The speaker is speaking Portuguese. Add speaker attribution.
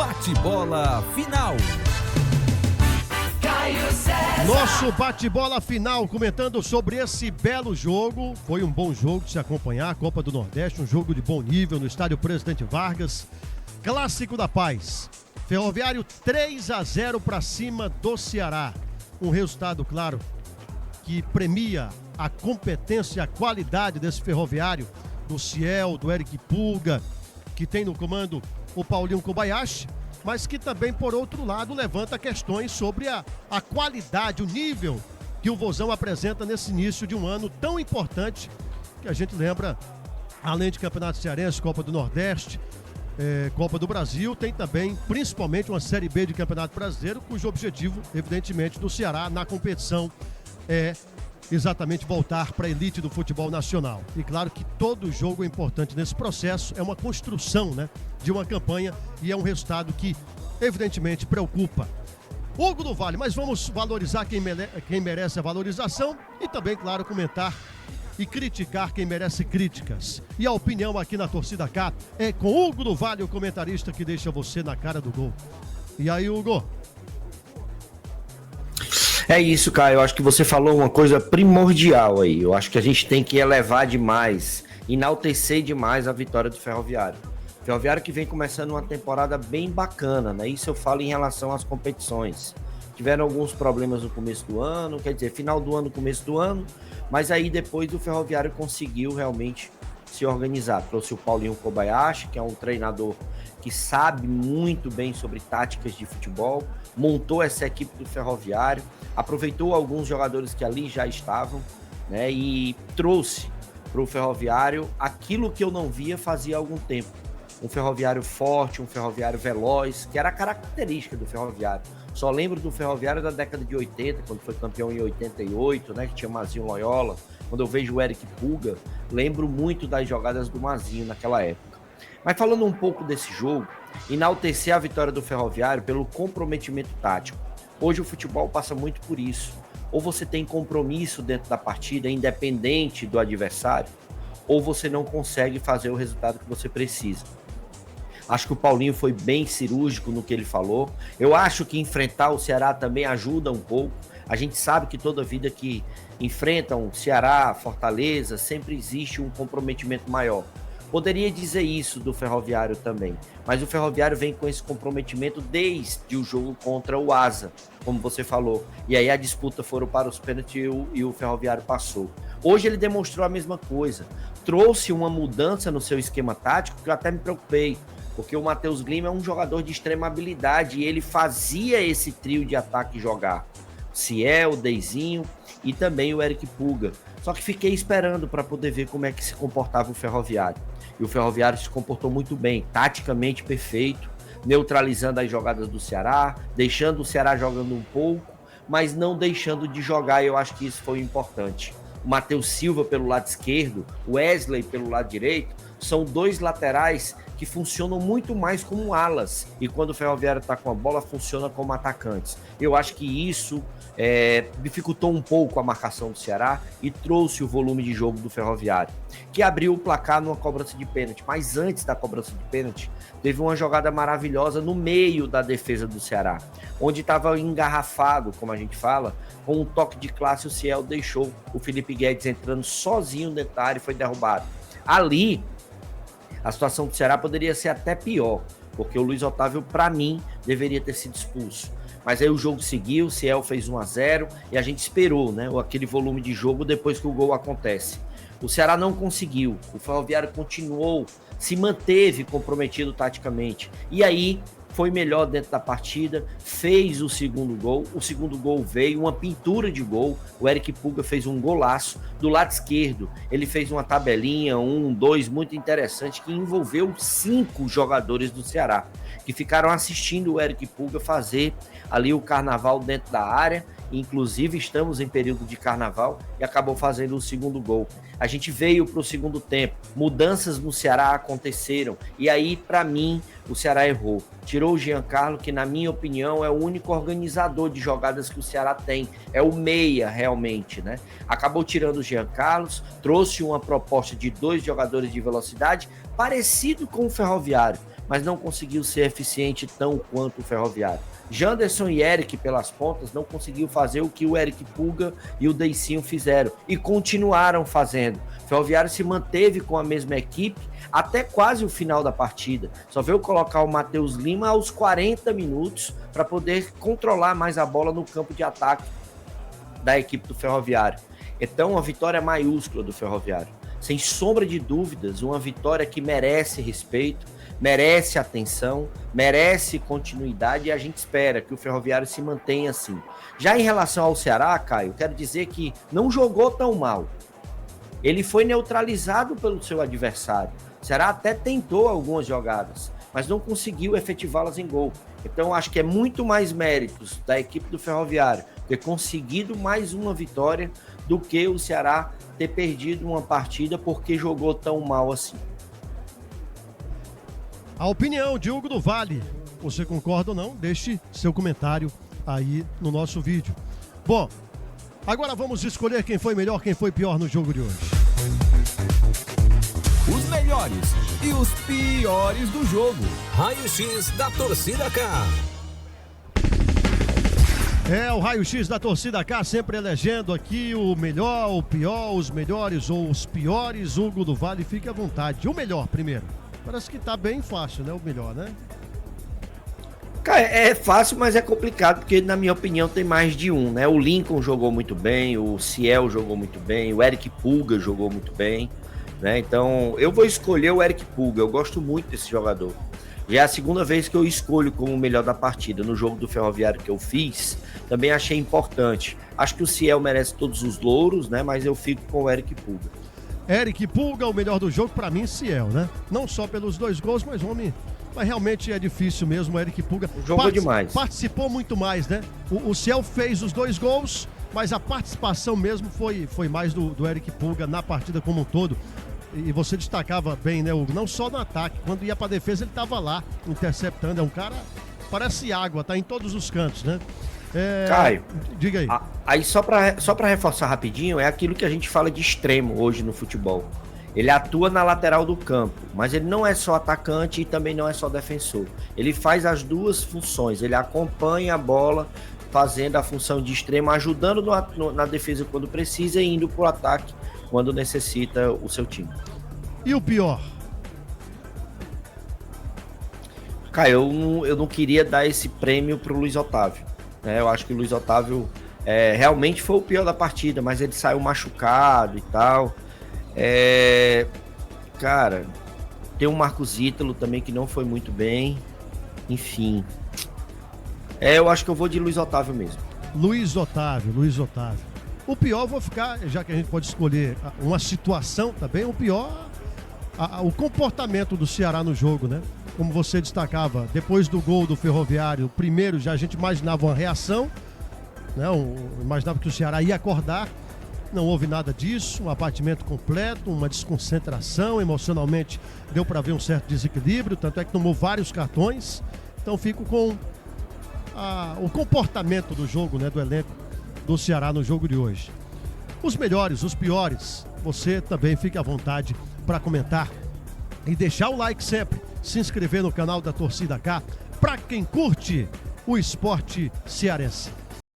Speaker 1: Bate-bola final.
Speaker 2: Nosso bate-bola final comentando sobre esse belo jogo. Foi um bom jogo de se acompanhar, a Copa do Nordeste, um jogo de bom nível no estádio Presidente Vargas. Clássico da Paz. Ferroviário 3-0 para cima do Ceará. Um resultado, claro, que premia a competência e a qualidade desse Ferroviário, do Ciel, do Eric Pulga, que tem no comando o Paulinho Kobayashi, mas que também, por outro lado, levanta questões sobre a qualidade, o nível que o Vozão apresenta nesse início de um ano tão importante, que a gente lembra, além de Campeonato Cearense, Copa do Nordeste, Copa do Brasil, tem também, principalmente, uma Série B de Campeonato Brasileiro, cujo objetivo, evidentemente, do Ceará na competição é exatamente voltar para a elite do futebol nacional. E claro que todo jogo é importante nesse processo, é uma construção, né, de uma campanha e é um resultado que evidentemente preocupa. Hugo do Vale, mas vamos valorizar quem merece a valorização e também, claro, comentar e criticar quem merece críticas. E a opinião aqui na Torcida K é com Hugo do Vale, o comentarista que deixa você na cara do gol. E aí, Hugo?
Speaker 3: É isso, Caio. Eu acho que você falou uma coisa primordial aí. Eu acho que a gente tem que elevar demais, enaltecer demais a vitória do Ferroviário. Ferroviário que vem começando uma temporada bem bacana, né? Isso eu falo em relação às competições. Tiveram alguns problemas no começo do ano, quer dizer, final do ano, começo do ano, mas aí depois o Ferroviário conseguiu realmente se organizar. Trouxe o Paulinho Kobayashi, que é um treinador que sabe muito bem sobre táticas de futebol, montou essa equipe do Ferroviário, aproveitou alguns jogadores que ali já estavam, né, e trouxe para o Ferroviário aquilo que eu não via fazia algum tempo. Um Ferroviário forte, um Ferroviário veloz, que era a característica do Ferroviário. Só lembro do Ferroviário da década de 80, quando foi campeão em 88, né, que tinha Mazinho Loyola. Quando eu vejo o Eric Pulga, lembro muito das jogadas do Mazinho naquela época. Mas falando um pouco desse jogo, enaltecer a vitória do Ferroviário pelo comprometimento tático. Hoje o futebol passa muito por isso. Ou você tem compromisso dentro da partida, independente do adversário, ou você não consegue fazer o resultado que você precisa. Acho que o Paulinho foi bem cirúrgico no que ele falou. Eu acho que enfrentar o Ceará também ajuda um pouco. A gente sabe que toda vida que enfrentam Ceará, Fortaleza, sempre existe um comprometimento maior. Poderia dizer isso do Ferroviário também, mas o Ferroviário vem com esse comprometimento desde o jogo contra o Asa, como você falou. E aí a disputa foram para os pênaltis e o Ferroviário passou. Hoje ele demonstrou a mesma coisa. Trouxe uma mudança no seu esquema tático que eu até me preocupei, porque o Matheus Lima é um jogador de extrema habilidade e ele fazia esse trio de ataque jogar. Ciel, o Deizinho e também o Eric Pulga. Só que fiquei esperando para poder ver como é que se comportava o Ferroviário. E o Ferroviário se comportou muito bem, taticamente perfeito, neutralizando as jogadas do Ceará, deixando o Ceará jogando um pouco, mas não deixando de jogar, e eu acho que isso foi importante. O Matheus Silva pelo lado esquerdo, o Wesley pelo lado direito, são dois laterais que funcionam muito mais como alas, e quando o Ferroviário está com a bola, funciona como atacantes. Eu acho que isso dificultou um pouco a marcação do Ceará e trouxe o volume de jogo do Ferroviário, que abriu o placar numa cobrança de pênalti. Mas antes da cobrança de pênalti, teve uma jogada maravilhosa no meio da defesa do Ceará, onde estava engarrafado, como a gente fala, com um toque de classe. O Ciel deixou o Felipe Guedes entrando sozinho dentro da área e foi derrubado. Ali, a situação do Ceará poderia ser até pior, porque o Luiz Otávio, para mim, deveria ter sido expulso. Mas aí o jogo seguiu, o Ciel fez 1-0 e a gente esperou, né, aquele volume de jogo depois que o gol acontece. O Ceará não conseguiu, o Ferroviário continuou, se manteve comprometido taticamente. E aí foi melhor dentro da partida, fez o segundo gol veio, uma pintura de gol, o Eric Pulga fez um golaço, do lado esquerdo ele fez uma tabelinha, 1, 2, muito interessante, que envolveu 5 jogadores do Ceará, que ficaram assistindo o Eric Pulga fazer ali o carnaval dentro da área, inclusive estamos em período de carnaval, e acabou fazendo o segundo gol. A gente veio para o segundo tempo, mudanças no Ceará aconteceram, e aí, para mim, o Ceará errou. Tirou o Giancarlo, que na minha opinião é o único organizador de jogadas que o Ceará tem, é o meia realmente, né? Acabou tirando o Giancarlo, trouxe uma proposta de 2 jogadores de velocidade, parecido com o Ferroviário, mas não conseguiu ser eficiente tão quanto o Ferroviário. Janderson e Eric pelas pontas não conseguiu fazer o que o Eric Pulga e o Deicinho fizeram e continuaram fazendo. O Ferroviário se manteve com a mesma equipe até quase o final da partida. Só veio colocar o Matheus Lima aos 40 minutos para poder controlar mais a bola no campo de ataque da equipe do Ferroviário. Então, uma vitória maiúscula do Ferroviário. Sem sombra de dúvidas, uma vitória que merece respeito, merece atenção, merece continuidade e a gente espera que o Ferroviário se mantenha assim. Já em relação ao Ceará, Caio, quero dizer que não jogou tão mal. Ele foi neutralizado pelo seu adversário. O Ceará até tentou algumas jogadas, mas não conseguiu efetivá-las em gol. Então, acho que é muito mais méritos da equipe do Ferroviário ter conseguido mais uma vitória do que o Ceará ter perdido uma partida porque jogou tão mal assim.
Speaker 2: A opinião de Hugo do Vale, você concorda ou não? Deixe seu comentário aí no nosso vídeo. Bom, agora vamos escolher quem foi melhor, quem foi pior no jogo de hoje.
Speaker 1: Os melhores e os piores do jogo.
Speaker 4: Raio-X da Torcida K.
Speaker 2: É, o Raio-X da Torcida K, sempre elegendo aqui o melhor, o pior, os melhores ou os piores. Hugo do Vale, fique à vontade. O melhor primeiro. Parece que tá bem fácil, né? O melhor, né?
Speaker 3: Cara, é fácil, mas é complicado, porque na minha opinião tem mais de um, né? O Lincoln jogou muito bem, o Ciel jogou muito bem, o Eric Pulga jogou muito bem, né? Então, eu vou escolher o Eric Pulga, eu gosto muito desse jogador. Já é a segunda vez que eu escolho como o melhor da partida. No jogo do Ferroviário que eu fiz, também achei importante. Acho que o Ciel merece todos os louros, né? Mas eu fico com o Eric Pulga.
Speaker 2: Eric Pulga, o melhor do jogo, pra mim, Ciel, né? Não só pelos 2 gols, mas realmente é difícil mesmo, o Eric Pulga.
Speaker 3: Jogou demais.
Speaker 2: Participou muito mais, né? O Ciel fez os 2 gols, mas a participação mesmo foi mais do Eric Pulga na partida como um todo. E você destacava bem, né, Hugo? Não só no ataque, quando ia pra defesa ele tava lá, interceptando. É um cara, parece água, tá em todos os cantos, né?
Speaker 3: Caio,
Speaker 2: diga aí.
Speaker 3: Aí só pra reforçar rapidinho, é aquilo que a gente fala de extremo hoje no futebol. Ele atua na lateral do campo, mas ele não é só atacante e também não é só defensor. Ele faz as duas funções, ele acompanha a bola, fazendo a função de extremo, ajudando na defesa quando precisa e indo pro ataque quando necessita o seu time.
Speaker 2: E o pior?
Speaker 3: Caio, eu não queria dar esse prêmio pro Luiz Otávio. Eu acho que o Luiz Otávio realmente foi o pior da partida, mas ele saiu machucado e tal. Cara, tem o Marcos Ítalo também que não foi muito bem. Enfim. Eu acho que eu vou de Luiz Otávio mesmo.
Speaker 2: Luiz Otávio. O pior, eu vou ficar, já que a gente pode escolher uma situação também, o pior, o comportamento do Ceará no jogo, né? Como você destacava, depois do gol do Ferroviário, o primeiro já a gente imaginava uma reação, né? Imaginava que o Ceará ia acordar, não houve nada disso, um abatimento completo, uma desconcentração, emocionalmente deu para ver um certo desequilíbrio, tanto é que tomou vários cartões. Então fico com o comportamento do jogo, né, do elenco do Ceará no jogo de hoje. Os melhores, os piores, você também fique à vontade para comentar e deixar o like sempre, se inscrever no canal da Torcida K, para quem curte o esporte cearense.